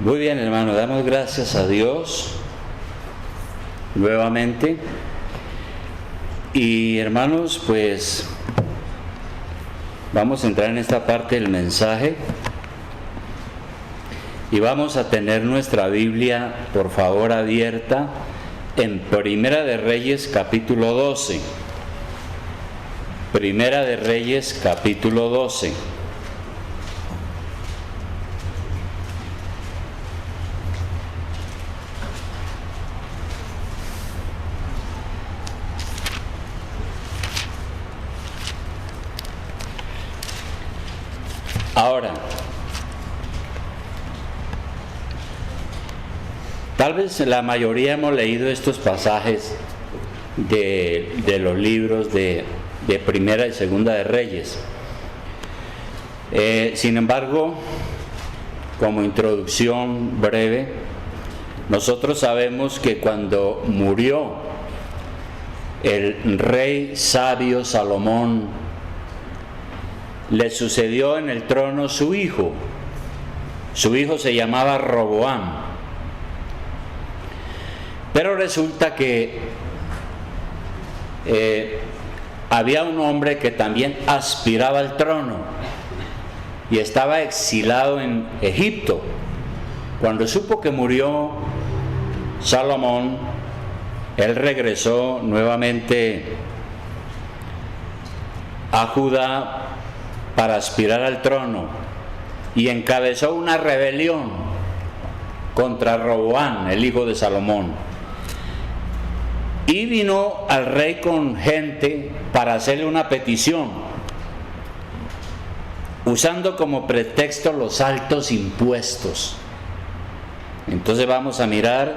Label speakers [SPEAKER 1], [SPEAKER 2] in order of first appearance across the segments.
[SPEAKER 1] Muy bien, hermano, damos gracias a Dios nuevamente. Y hermanos, pues vamos a entrar en esta parte del mensaje y vamos a tener nuestra Biblia, por favor, abierta en Primera de Reyes capítulo 12. Primera de Reyes capítulo 12. Ahora, tal vez la mayoría hemos leído estos pasajes de los libros de Primera y Segunda de Reyes. Sin embargo, como introducción breve, nosotros sabemos que cuando murió el rey sabio Salomón, le sucedió en el trono su hijo. Su hijo se llamaba Roboam. Pero resulta que había un hombre que también aspiraba al trono y estaba exilado en Egipto. Cuando supo que murió Salomón, él regresó nuevamente a Judá para aspirar al trono y encabezó una rebelión contra Roboam, el hijo de Salomón. Y vino al rey con gente para hacerle una petición, usando como pretexto los altos impuestos. Entonces vamos a mirar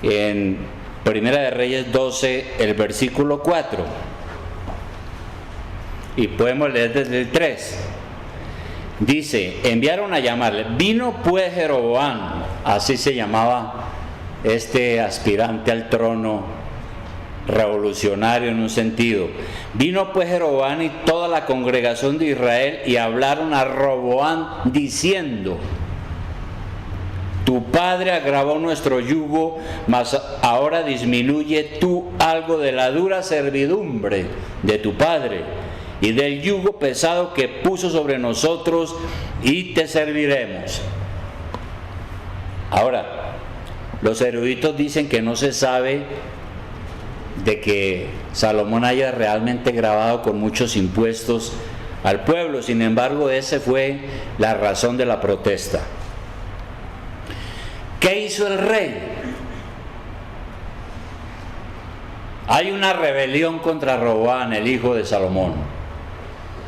[SPEAKER 1] en Primera de Reyes 12, el versículo 4. Y podemos leer desde el 3. Dice: enviaron a llamarle. Vino pues Jeroboam, así se llamaba este aspirante al trono revolucionario en un sentido. Vino pues Jeroboam y toda la congregación de Israel y hablaron a Roboam diciendo: tu padre agravó nuestro yugo, mas ahora disminuye tú algo de la dura servidumbre de tu padre y del yugo pesado que puso sobre nosotros, y te serviremos. Ahora, los eruditos dicen que no se sabe de que Salomón haya realmente gravado con muchos impuestos al pueblo. Sin embargo, esa fue la razón de la protesta. ¿Qué hizo el rey? Hay una rebelión contra Roboam, el hijo de Salomón.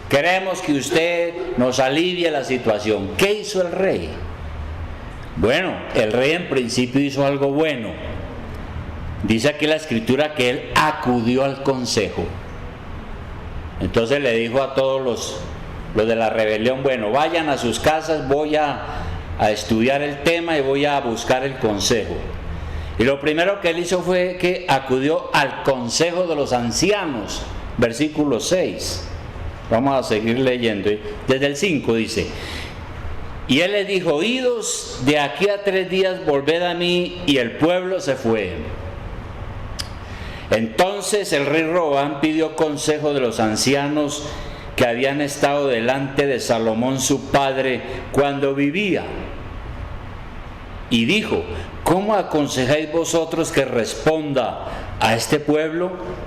[SPEAKER 1] Queremos que usted nos alivie la situación. ¿Qué hizo el rey? Bueno, el rey en principio hizo algo bueno. Dice aquí la escritura que él acudió al consejo. Entonces le dijo a todos los de la rebelión: bueno, vayan a sus casas, voy a estudiar el tema y voy a buscar el consejo. Y lo primero que él hizo fue que acudió al consejo de los ancianos. Versículo 6. Vamos a seguir leyendo. Desde el 5 dice: y él les dijo: idos de aquí a 3 días, volved a mí. Y el pueblo se fue. Entonces el rey Roboam pidió consejo de los ancianos que habían estado delante de Salomón su padre cuando vivía, y dijo: ¿cómo aconsejáis vosotros que responda a este pueblo?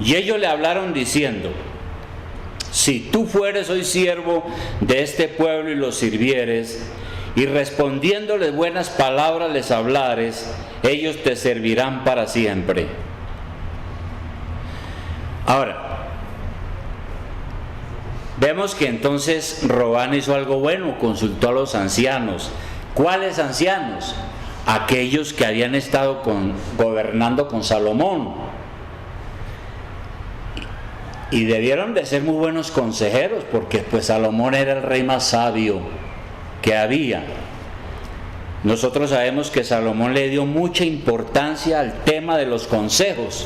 [SPEAKER 1] Y ellos le hablaron diciendo: si tú fueres hoy siervo de este pueblo y los sirvieres, y respondiéndoles buenas palabras les hablares, ellos te servirán para siempre. Ahora, vemos que entonces Roboam hizo algo bueno, consultó a los ancianos. ¿Cuáles ancianos? Aquellos que habían estado gobernando con Salomón. Y debieron de ser muy buenos consejeros, porque pues Salomón era el rey más sabio que había. Nosotros sabemos que Salomón le dio mucha importancia al tema de los consejos.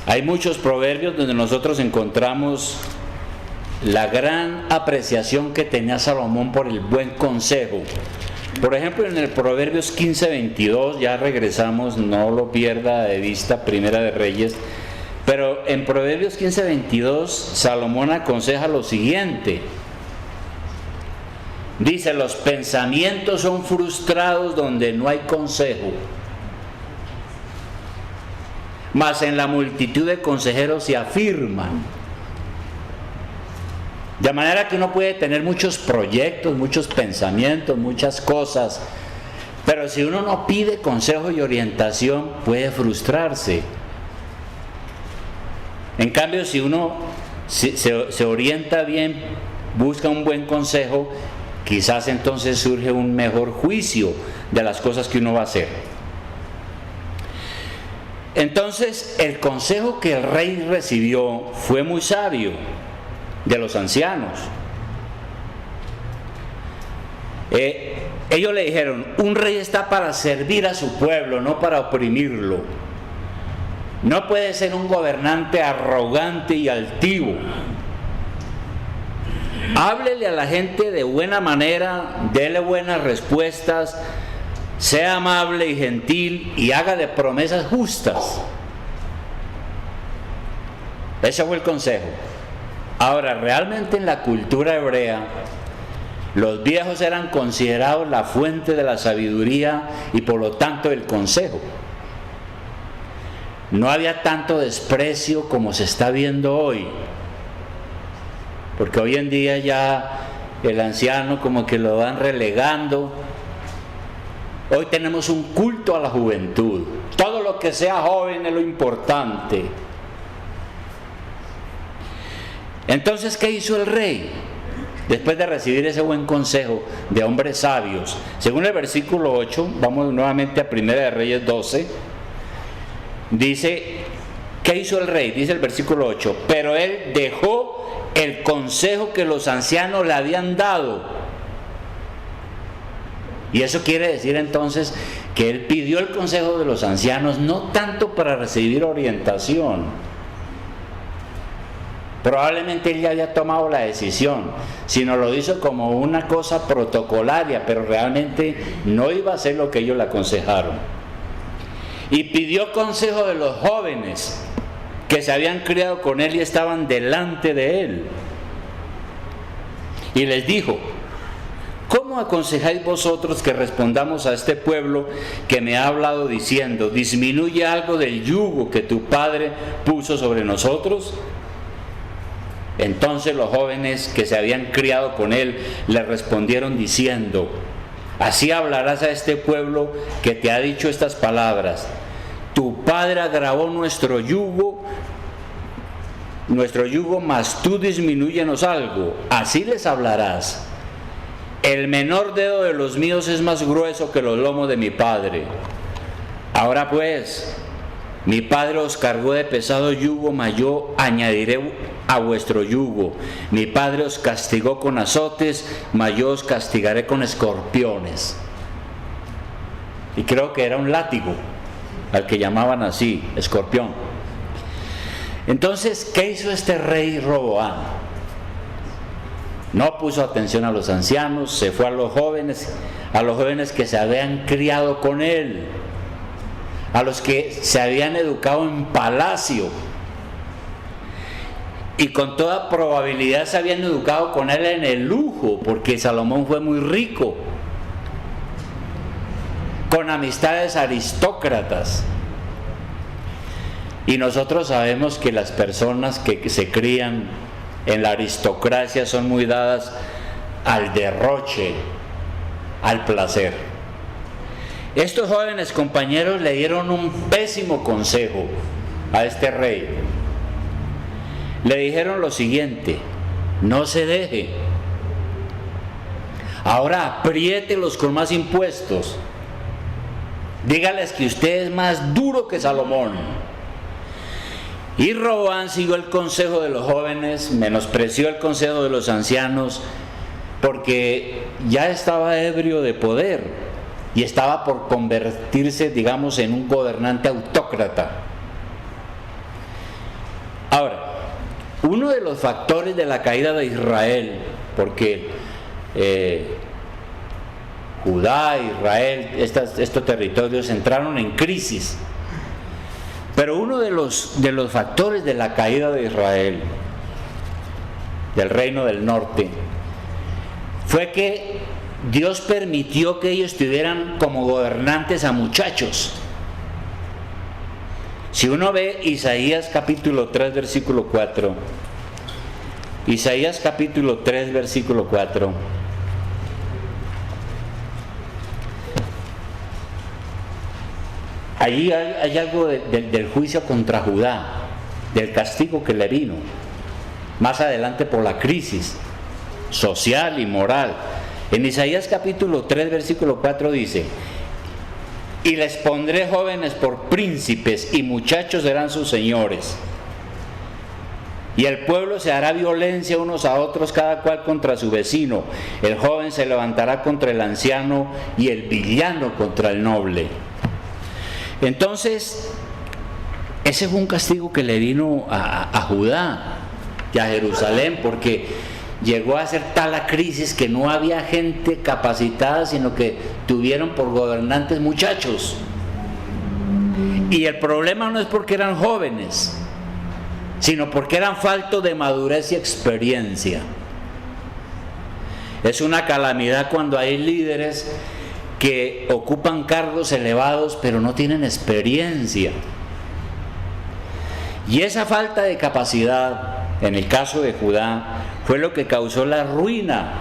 [SPEAKER 1] Hay muchos proverbios donde nosotros encontramos la gran apreciación que tenía Salomón por el buen consejo. Por ejemplo, en el Proverbios 15:22, ya regresamos, no lo pierda de vista, Primera de Reyes, pero en Proverbios 15:22 Salomón aconseja lo siguiente. Dice: los pensamientos son frustrados donde no hay consejo, mas en la multitud de consejeros se afirman. De manera que uno puede tener muchos proyectos, muchos pensamientos, muchas cosas, pero si uno no pide consejo y orientación, puede frustrarse. En cambio, si uno se orienta bien, busca un buen consejo, quizás entonces surge un mejor juicio de las cosas que uno va a hacer. Entonces, el consejo que el rey recibió fue muy sabio de los ancianos. Ellos le dijeron: un rey está para servir a su pueblo, no para oprimirlo. No puede ser un gobernante arrogante y altivo. Háblele a la gente de buena manera, dele buenas respuestas, sea amable y gentil y hágale promesas justas. Ese fue el consejo. Ahora, realmente en la cultura hebrea, los viejos eran considerados la fuente de la sabiduría y por lo tanto el consejo. No había tanto desprecio como se está viendo hoy, porque hoy en día ya el anciano como que lo van relegando. Hoy tenemos un culto a la juventud. Todo lo que sea joven es lo importante. Entonces, ¿qué hizo el rey? Después de recibir ese buen consejo de hombres sabios, según el versículo 8, vamos nuevamente a Primera de Reyes 12, dice: ¿qué hizo el rey? Dice el versículo 8: pero él dejó el consejo que los ancianos le habían dado. Y eso quiere decir entonces que él pidió el consejo de los ancianos no tanto para recibir orientación. Probablemente él ya había tomado la decisión, sino lo hizo como una cosa protocolaria, pero realmente no iba a hacer lo que ellos le aconsejaron. Y pidió consejo de los jóvenes que se habían criado con él y estaban delante de él. Y les dijo: ¿cómo aconsejáis vosotros que respondamos a este pueblo que me ha hablado diciendo: disminuye algo del yugo que tu padre puso sobre nosotros? Entonces los jóvenes que se habían criado con él le respondieron diciendo: así hablarás a este pueblo que te ha dicho estas palabras: tu padre agravó nuestro yugo, mas tú disminúyenos algo. Así les hablarás: el menor dedo de los míos es más grueso que los lomos de mi padre. Ahora pues, mi padre os cargó de pesado yugo, mas yo añadiré a vuestro yugo. Mi padre os castigó con azotes, mas yo os castigaré con escorpiones. Y creo que era un látigo, al que llamaban así, escorpión. Entonces, ¿qué hizo este rey Roboam? No puso atención a los ancianos, se fue a los jóvenes que se habían criado con él, a los que se habían educado en palacio y con toda probabilidad se habían educado con él en el lujo, porque Salomón fue muy rico, con amistades aristócratas. Y nosotros sabemos que las personas que se crían en la aristocracia son muy dadas al derroche, al placer. Estos jóvenes compañeros le dieron un pésimo consejo a este rey. Le dijeron lo siguiente: no se deje. Ahora apriételos con más impuestos. Dígales que usted es más duro que Salomón. Y Roboam siguió el consejo de los jóvenes, menospreció el consejo de los ancianos, porque ya estaba ebrio de poder y estaba por convertirse, digamos, en un gobernante autócrata. Ahora, Uno de los factores de la caída de Israel, porque Judá, Israel, estos territorios entraron en crisis, pero uno de los factores de la caída de Israel, del reino del norte, fue que Dios permitió que ellos tuvieran como gobernantes a muchachos. Si uno ve Isaías capítulo 3 versículo 4, Isaías capítulo 3 versículo 4, allí hay algo del juicio contra Judá, del castigo que le vino más adelante por la crisis social y moral. En Isaías capítulo 3 versículo 4 dice: y les pondré jóvenes por príncipes y muchachos serán sus señores. Y el pueblo se hará violencia unos a otros, cada cual contra su vecino. El joven se levantará contra el anciano y el villano contra el noble. Entonces, ese fue un castigo que le vino a Judá y a Jerusalén, porque llegó a ser tal la crisis que no había gente capacitada, sino que tuvieron por gobernantes muchachos. Y el problema no es porque eran jóvenes, sino porque eran faltos de madurez y experiencia. Es una calamidad cuando hay líderes que ocupan cargos elevados pero no tienen experiencia. Y esa falta de capacidad, en el caso de Judá, fue lo que causó la ruina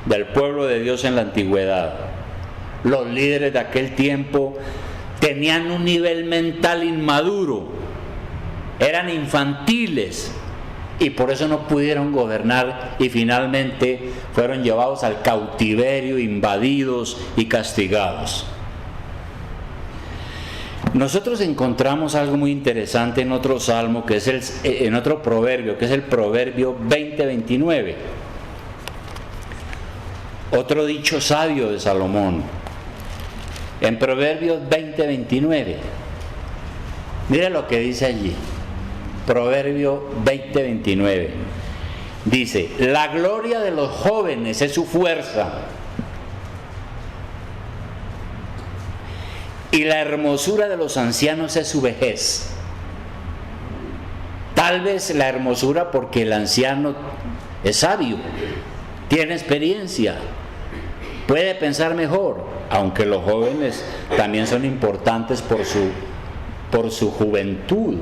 [SPEAKER 1] del pueblo de Dios en la antigüedad. Los líderes de aquel tiempo tenían un nivel mental inmaduro, eran infantiles y por eso no pudieron gobernar y finalmente fueron llevados al cautiverio, invadidos y castigados. Nosotros encontramos algo muy interesante en otro salmo, que es en otro proverbio, que es el proverbio 20:29. Otro dicho sabio de Salomón. En Proverbios 20:29. Mira lo que dice allí. Proverbio 20:29. Dice: la gloria de los jóvenes es su fuerza, y la hermosura de los ancianos es su vejez. Tal vez la hermosura porque el anciano es sabio, tiene experiencia, puede pensar mejor, aunque los jóvenes también son importantes por su juventud.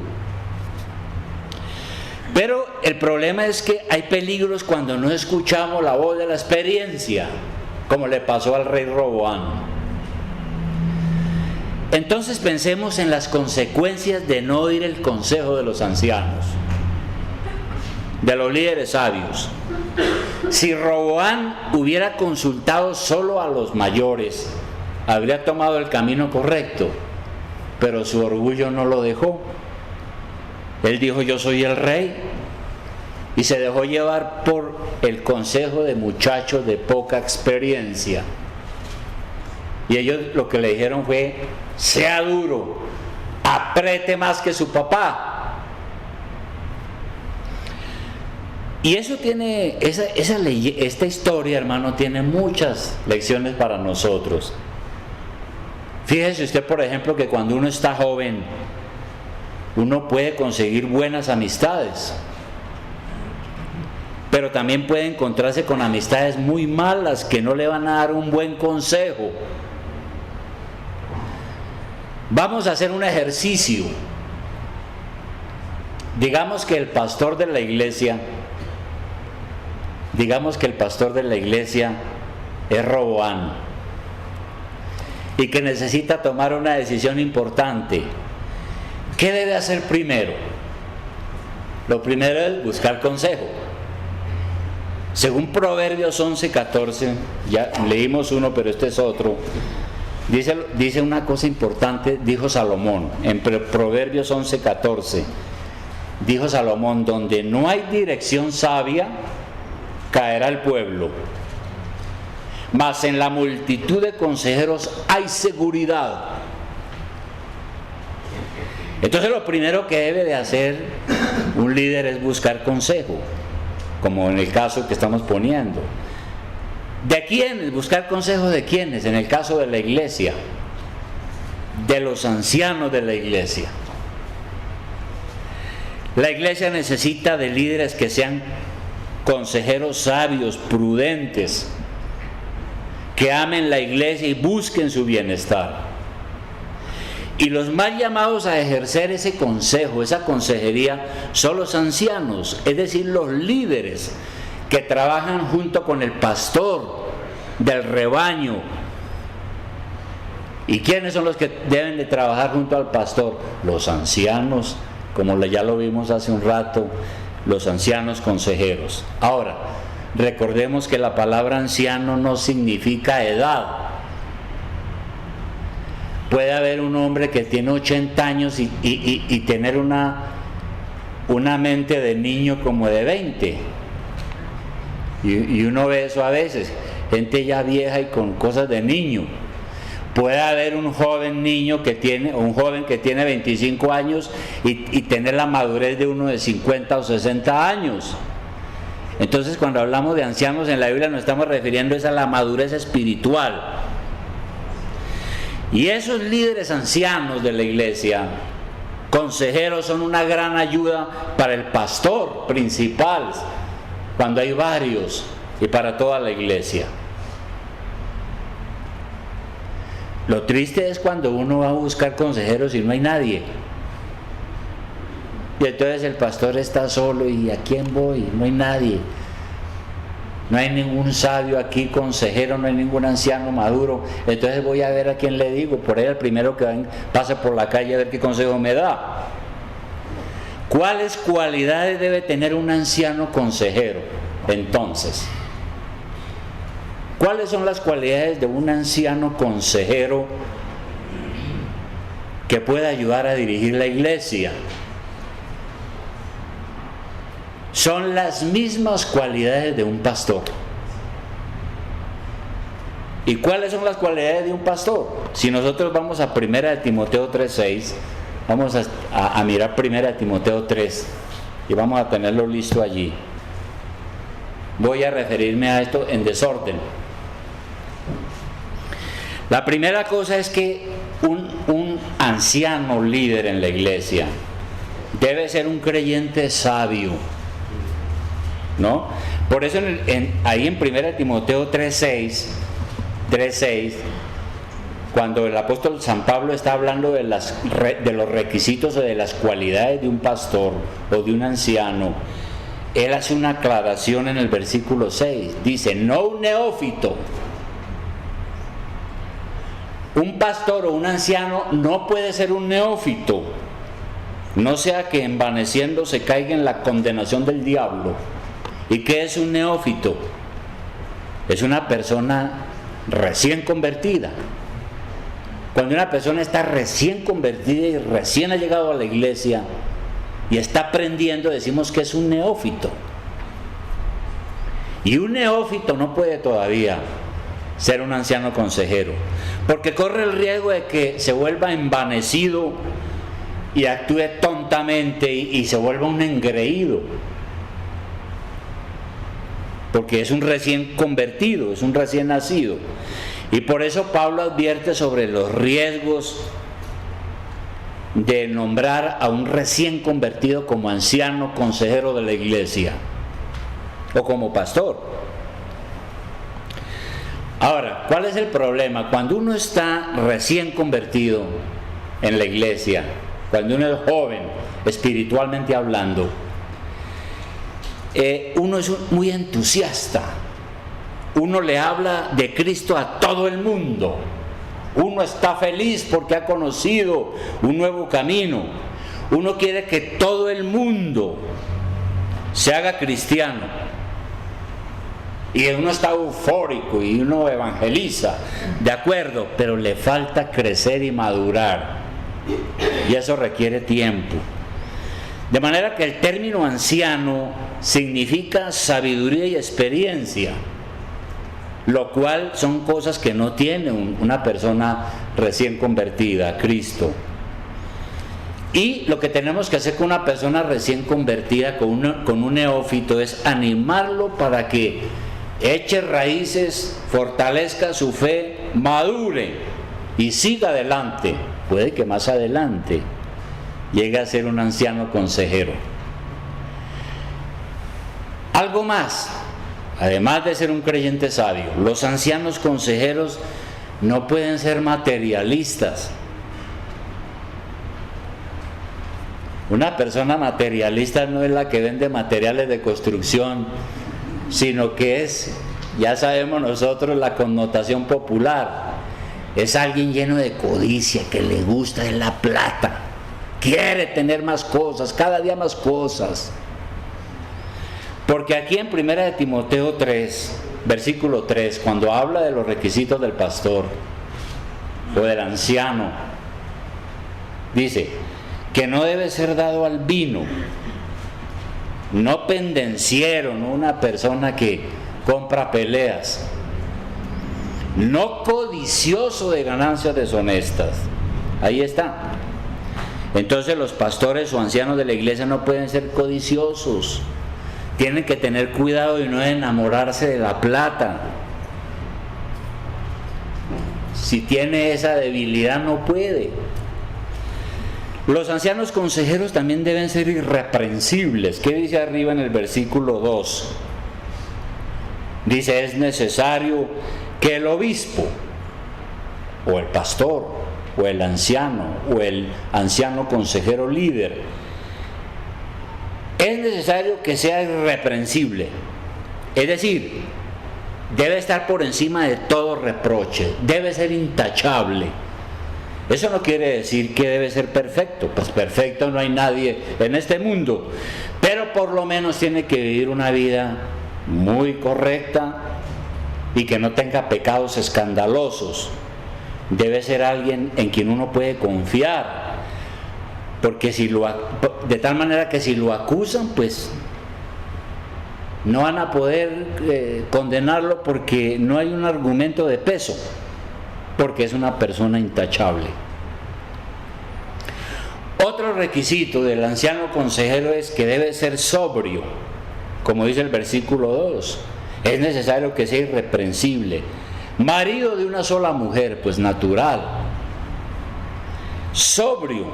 [SPEAKER 1] Pero el problema es que hay peligros cuando no escuchamos la voz de la experiencia, como le pasó al rey Roboam. Entonces pensemos en las consecuencias de no oír el consejo de los ancianos, de los líderes sabios. Si Roboam hubiera consultado solo a los mayores, habría tomado el camino correcto, pero su orgullo no lo dejó. Él dijo: yo soy el rey, y se dejó llevar por el consejo de muchachos de poca experiencia. Y ellos lo que le dijeron fue: sea duro, apriete más que su papá. Y eso tiene, esta historia, hermano, tiene muchas lecciones para nosotros. Fíjese usted, por ejemplo, que cuando uno está joven, uno puede conseguir buenas amistades, pero también puede encontrarse con amistades muy malas que no le van a dar un buen consejo. Vamos a hacer un ejercicio. Digamos que el pastor de la iglesia es Roboam y que necesita tomar una decisión importante. ¿Qué debe hacer primero? Lo primero es buscar consejo. Según Proverbios 11:14, ya leímos uno, pero este es otro. Dice una cosa importante, dijo Salomón, en Proverbios 11:14, dijo Salomón: donde no hay dirección sabia, caerá el pueblo, mas en la multitud de consejeros hay seguridad. Entonces lo primero que debe de hacer Un líder es buscar consejo, como en el caso que estamos poniendo. ¿De quiénes? Buscar consejo de quiénes. En el caso de la iglesia, de los ancianos de la iglesia. La iglesia necesita de líderes que sean consejeros sabios, prudentes, que amen la iglesia y busquen su bienestar. Y los más llamados a ejercer ese consejo, esa consejería, son los ancianos, es decir, los líderes que trabajan junto con el pastor del rebaño. ¿Y quiénes son los que deben de trabajar junto al pastor? Los ancianos, como ya lo vimos hace un rato, los ancianos consejeros. Ahora, recordemos que la palabra anciano no significa edad. Puede haber un hombre que tiene 80 años y tener una mente de niño como de 20. Y uno ve eso a veces, gente ya vieja y con cosas de niño. Puede haber un joven niño que tiene, o un joven que tiene 25 años y tener la madurez de uno de 50 o 60 años. Entonces, cuando hablamos de ancianos en la Biblia nos estamos refiriendo a la madurez espiritual. Y esos líderes ancianos de la iglesia, consejeros, son una gran ayuda para el pastor principal, cuando hay varios, y para toda la iglesia. Lo triste es cuando uno va a buscar consejeros y no hay nadie. Y entonces el pastor está solo, ¿y a quién voy? No hay nadie. No hay ningún sabio aquí, consejero, no hay ningún anciano maduro. Entonces voy a ver a quién le digo. Por ahí el primero que pase por la calle a ver qué consejo me da. ¿Cuáles cualidades debe tener un anciano consejero? Entonces, ¿cuáles son las cualidades de un anciano consejero que pueda ayudar a dirigir la iglesia? Son las mismas cualidades de un pastor. ¿Y cuáles son las cualidades de un pastor? Si nosotros vamos a 1 de Timoteo 3:6, vamos a mirar 1 de Timoteo 3 y vamos a tenerlo listo allí. Voy a referirme a esto en desorden. La primera cosa es que un anciano líder en la iglesia debe ser un creyente sabio, ¿no? Por eso ahí en 1 Timoteo 3:6, cuando el apóstol San Pablo está hablando de los requisitos o de las cualidades de un pastor o de un anciano, él hace una aclaración en el versículo 6. Dice: no un neófito. Un pastor o un anciano no puede ser un neófito, no sea que envaneciendo se caiga en la condenación del diablo. ¿Y qué es un neófito? Es una persona recién convertida. Cuando una persona está recién convertida y recién ha llegado a la iglesia y está aprendiendo, decimos que es un neófito. Y un neófito no puede todavía ser un anciano consejero, porque corre el riesgo de que se vuelva envanecido y actúe tontamente y se vuelva un engreído, porque es un recién convertido, es un recién nacido. Y por eso Pablo advierte sobre los riesgos de nombrar a un recién convertido como anciano consejero de la iglesia o como pastor. Ahora, ¿cuál es el problema? Cuando uno está recién convertido en la iglesia, cuando uno es joven, espiritualmente hablando, uno es muy entusiasta. Uno le habla de Cristo a todo el mundo. Uno está feliz porque ha conocido un nuevo camino. Uno quiere que todo el mundo se haga cristiano. Y uno está eufórico y uno evangeliza, de acuerdo, pero le falta crecer y madurar. Y eso requiere tiempo. De manera que el término anciano significa sabiduría y experiencia, lo cual son cosas que no tiene una persona recién convertida a Cristo. Y lo que tenemos que hacer con una persona recién convertida, con un neófito, es animarlo para que eche raíces, fortalezca su fe, madure y siga adelante. Puede que más adelante llegue a ser un anciano consejero. Algo más, además de ser un creyente sabio, los ancianos consejeros no pueden ser materialistas. Una persona materialista no es la que vende materiales de construcción, sino que es, ya sabemos nosotros la connotación popular, es alguien lleno de codicia, que le gusta de la plata, quiere tener más cosas, cada día más cosas. Porque aquí en 1 de Timoteo 3, versículo 3, cuando habla de los requisitos del pastor o del anciano, dice que no debe ser dado al vino, no pendenciero, no una persona que compra peleas, no codicioso de ganancias deshonestas. Ahí está. Entonces los pastores o ancianos de la iglesia no pueden ser codiciosos, tienen que tener cuidado y no enamorarse de la plata. Si tiene esa debilidad no puede. Los ancianos consejeros también deben ser irreprensibles. ¿Qué dice arriba en el versículo 2? Dice, es necesario que el obispo, o el pastor, o el anciano consejero líder, es necesario que sea irreprensible. Es decir, debe estar por encima de todo reproche, debe ser intachable. Eso no quiere decir que debe ser perfecto, pues perfecto no hay nadie en este mundo, pero por lo menos tiene que vivir una vida muy correcta y que no tenga pecados escandalosos. Debe ser alguien en quien uno puede confiar, porque de tal manera que si lo acusan, pues no van a poder condenarlo porque no hay un argumento de peso, porque es una persona intachable. Otro requisito del anciano consejero es que debe ser sobrio, como dice el versículo 2. Es necesario que sea irreprensible, marido de una sola mujer, pues natural. Sobrio,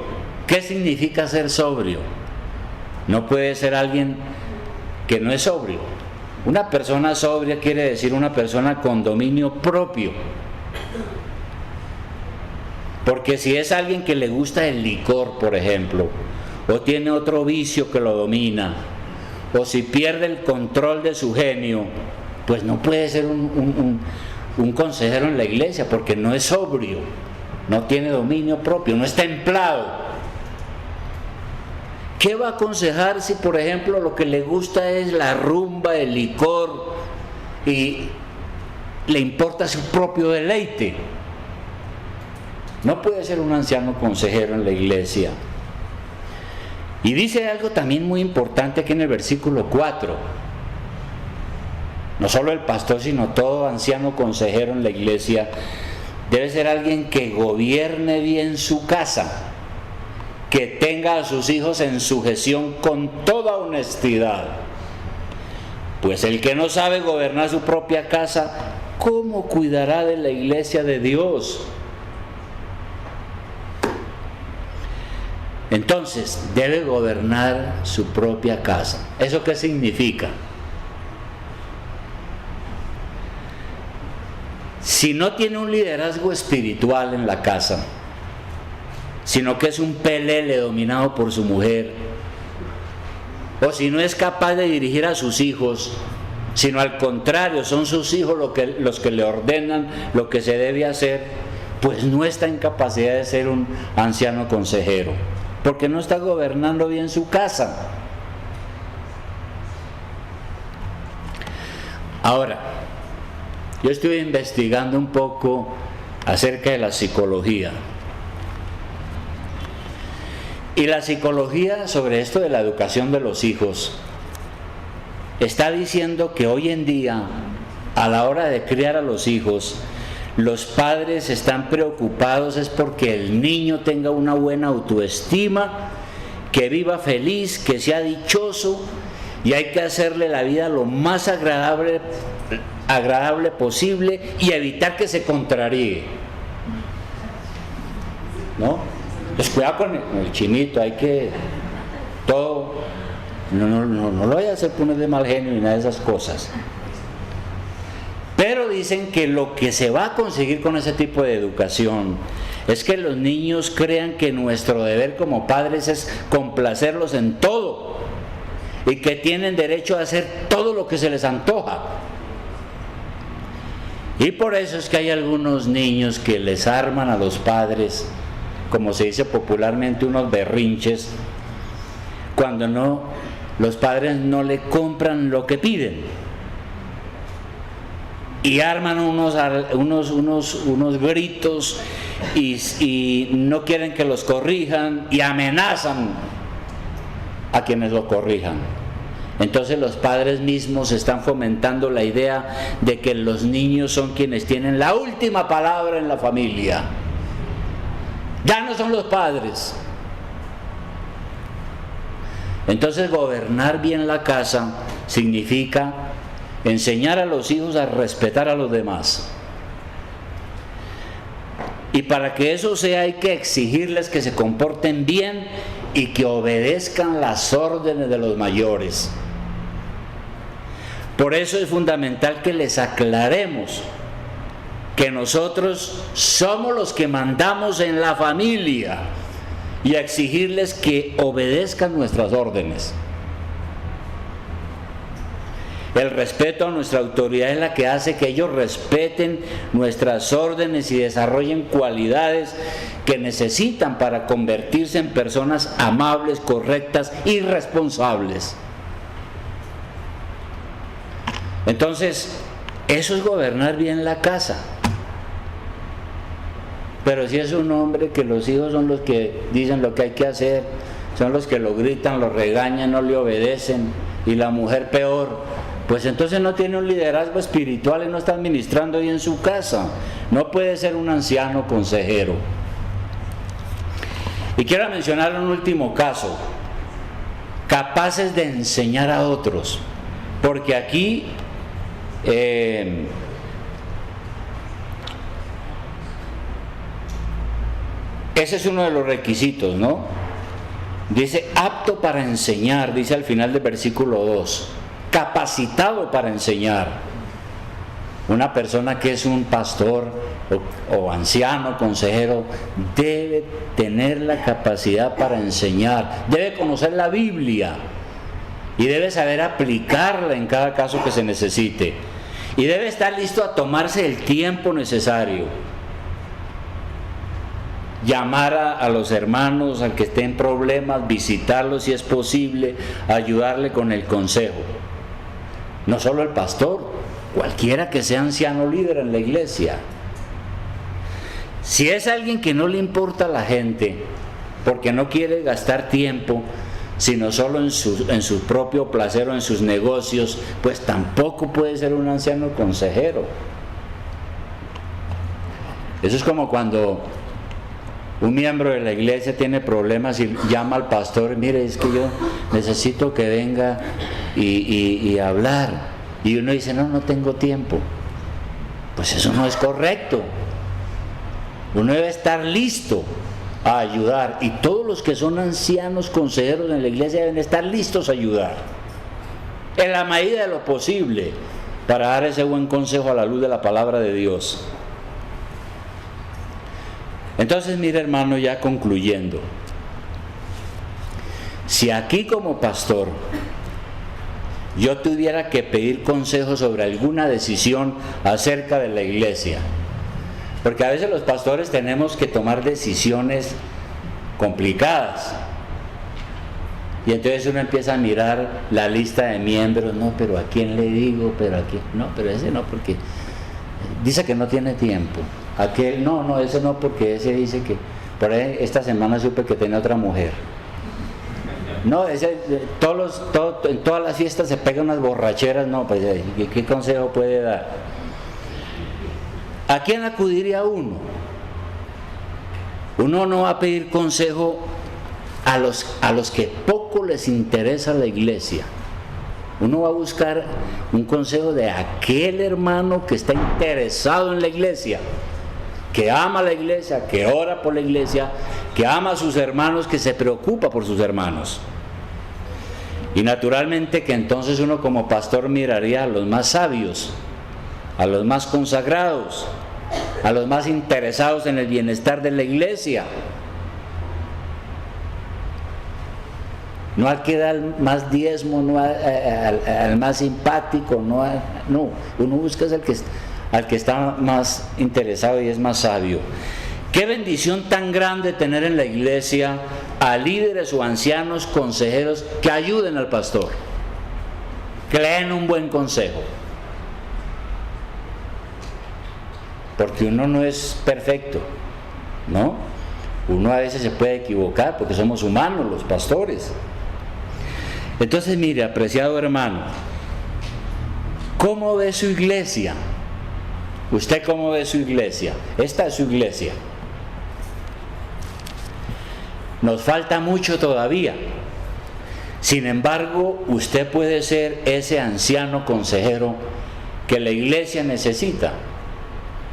[SPEAKER 1] ¿qué significa ser sobrio? No puede ser alguien que no es sobrio. Una persona sobria quiere decir una persona con dominio propio. Porque si es alguien que le gusta el licor, por ejemplo, o tiene otro vicio que lo domina, o si pierde el control de su genio, pues no puede ser un consejero en la iglesia, porque no es sobrio, no tiene dominio propio, no es templado. ¿Qué va a aconsejar si, por ejemplo, lo que le gusta es la rumba, el licor, y le importa su propio deleite? No puede ser un anciano consejero en la iglesia. Y dice algo también muy importante aquí en el versículo 4. No solo el pastor, sino todo anciano consejero en la iglesia debe ser alguien que gobierne bien su casa, que tenga a sus hijos en sujeción con toda honestidad. Pues el que no sabe gobernar su propia casa, ¿cómo cuidará de la iglesia de Dios? Entonces, debe gobernar su propia casa. ¿Eso qué significa? Si no tiene un liderazgo espiritual en la casa, sino que es un pelele dominado por su mujer, o si no es capaz de dirigir a sus hijos, sino al contrario, son sus hijos los que le ordenan lo que se debe hacer, pues no está en capacidad de ser un anciano consejero, porque no está gobernando bien su casa. Ahora, yo estuve investigando un poco acerca de la psicología. Y la psicología sobre esto de la educación de los hijos está diciendo que hoy en día, a la hora de criar a los hijos, los padres están preocupados es porque el niño tenga una buena autoestima, que viva feliz, que sea dichoso, y hay que hacerle la vida lo más agradable posible y evitar que se contraríe, ¿no? Pues cuidado con el chinito, hay que todo, no lo vaya a hacer poner de mal genio ni nada de esas cosas. Pero dicen que lo que se va a conseguir con ese tipo de educación es que los niños crean que nuestro deber como padres es complacerlos en todo y que tienen derecho a hacer todo lo que se les antoja. Y por eso es que hay algunos niños que les arman a los padres, como se dice popularmente, unos berrinches, cuando los padres no le compran lo que piden. Y arman unos gritos y no quieren que los corrijan y amenazan a quienes lo corrijan. Entonces los padres mismos están fomentando la idea de que los niños son quienes tienen la última palabra en la familia. Ya no son los padres. Entonces gobernar bien la casa significa enseñar a los hijos a respetar a los demás. Y para que eso sea hay que exigirles que se comporten bien y que obedezcan las órdenes de los mayores. Por eso es fundamental que les aclaremos que nosotros somos los que mandamos en la familia y exigirles que obedezcan nuestras órdenes. El respeto a nuestra autoridad es la que hace que ellos respeten nuestras órdenes y desarrollen cualidades que necesitan para convertirse en personas amables, correctas y responsables. Entonces, eso es gobernar bien la casa. Pero si es un hombre que los hijos son los que dicen lo que hay que hacer, son los que lo gritan, lo regañan, no le obedecen, y la mujer peor, pues entonces no tiene un liderazgo espiritual y no está administrando ahí en su casa. No puede ser un anciano consejero. Y quiero mencionar un último caso: capaces de enseñar a otros, porque aquí ese es uno de los requisitos, ¿no? Dice apto para enseñar, dice al final del versículo 2. Capacitado para enseñar. Una persona que es un pastor o anciano, consejero, debe tener la capacidad para enseñar, debe conocer la Biblia y debe saber aplicarla en cada caso que se necesite, y debe estar listo a tomarse el tiempo necesario, llamar a los hermanos, al que esté en problemas, visitarlos si es posible, ayudarle con el consejo. No solo el pastor, cualquiera que sea anciano líder en la iglesia. Si es alguien que no le importa a la gente, porque no quiere gastar tiempo, sino solo en su propio placer o en sus negocios, pues tampoco puede ser un anciano consejero. Eso es como cuando un miembro de la iglesia tiene problemas y llama al pastor: mire, es que yo necesito que venga y hablar. Y uno dice: no tengo tiempo. Pues eso no es correcto. Uno debe estar listo a ayudar, y todos los que son ancianos consejeros en la iglesia deben estar listos a ayudar en la medida de lo posible para dar ese buen consejo a la luz de la palabra de Dios. Entonces, mire, hermano, ya concluyendo, si aquí como pastor yo tuviera que pedir consejo sobre alguna decisión acerca de la iglesia, porque a veces los pastores tenemos que tomar decisiones complicadas, y entonces uno empieza a mirar la lista de miembros: no, pero ¿a quién le digo? Pero ¿a quién? No, pero ese no, porque dice que no tiene tiempo. Aquel, no, ese no, porque ese dice que, por ahí esta semana supe que tenía otra mujer. No, ese, en todas las fiestas se pegan unas borracheras. No, pues ¿qué consejo puede dar? ¿A quién acudiría uno? Uno no va a pedir consejo a los que poco les interesa la iglesia. Uno va a buscar un consejo de aquel hermano que está interesado en la iglesia, que ama la iglesia, que ora por la iglesia, que ama a sus hermanos, que se preocupa por sus hermanos. Y naturalmente que entonces uno como pastor miraría a los más sabios, a los más consagrados, a los más interesados en el bienestar de la iglesia. No al que da el más diezmo, no al más simpático, no, uno busca al que está más interesado y es más sabio. Qué bendición tan grande tener en la iglesia a líderes o ancianos consejeros que ayuden al pastor, que le den un buen consejo. Porque uno no es perfecto, ¿no? Uno a veces se puede equivocar porque somos humanos los pastores. Entonces, mire, apreciado hermano, ¿cómo ve su iglesia? ¿Usted cómo ve su iglesia? Esta es su iglesia. Nos falta mucho todavía. Sin embargo, usted puede ser ese anciano consejero que la iglesia necesita,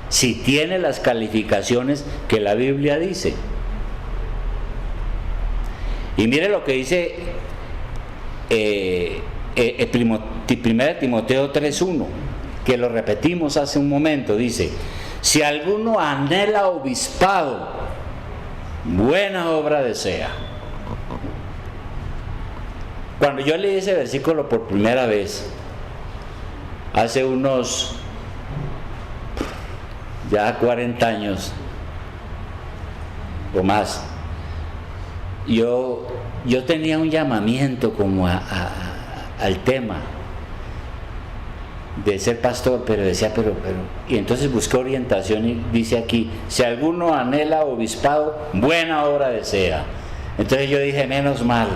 [SPEAKER 1] si tiene las calificaciones que la Biblia dice. Y mire lo que dice 1 Timoteo 3:1, que lo repetimos hace un momento. Dice: si alguno anhela obispado, buena obra desea. Cuando yo leí ese versículo por primera vez, hace unos ya 40 años o más, yo tenía un llamamiento como al tema de ser pastor, pero decía, pero, y entonces busqué orientación y dice aquí: si alguno anhela obispado, buena obra desea. Entonces yo dije, menos mal,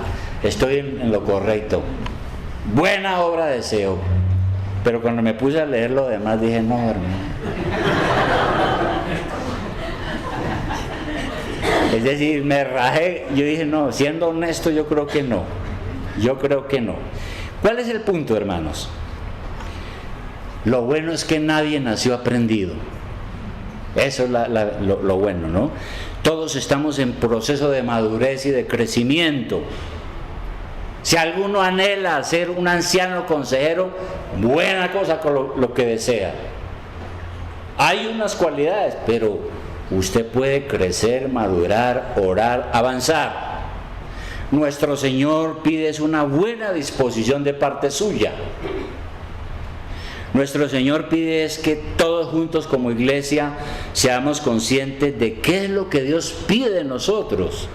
[SPEAKER 1] estoy en lo correcto, buena obra deseo. Pero cuando me puse a leer lo demás dije, no, hermano. Es decir, me rajé. Yo dije, no, siendo honesto, yo creo que no. ¿Cuál es el punto, hermanos? Lo bueno es que nadie nació aprendido. Eso es lo bueno, ¿no? Todos estamos en proceso de madurez y de crecimiento. Si alguno anhela ser un anciano consejero, buena cosa con lo que desea. Hay unas cualidades, pero usted puede crecer, madurar, orar, avanzar. Nuestro Señor pide una buena disposición de parte suya. Nuestro Señor pide es que todos juntos como iglesia seamos conscientes de qué es lo que Dios pide de nosotros.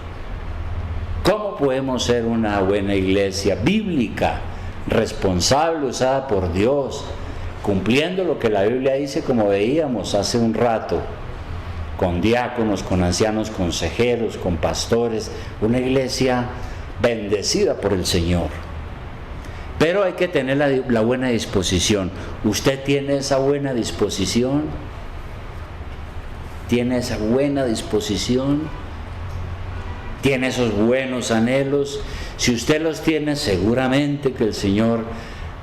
[SPEAKER 1] ¿Cómo podemos ser una buena iglesia bíblica, responsable, usada por Dios, cumpliendo lo que la Biblia dice, como veíamos hace un rato, con diáconos, con ancianos consejeros, con pastores, una iglesia bendecida por el Señor? Pero hay que tener la buena disposición. ¿Usted tiene esa buena disposición? ¿Tiene esa buena disposición? ¿Tiene esos buenos anhelos? Si usted los tiene, seguramente que el Señor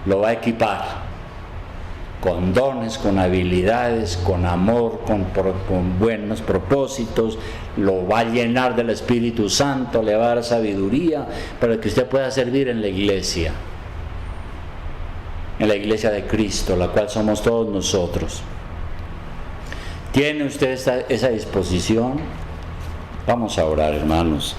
[SPEAKER 1] lo va a equipar con dones, con habilidades, con amor, con buenos propósitos. Lo va a llenar del Espíritu Santo, le va a dar sabiduría para que usted pueda servir en la iglesia de Cristo, la cual somos todos nosotros. ¿Tiene usted esa disposición? Vamos a orar, hermanos.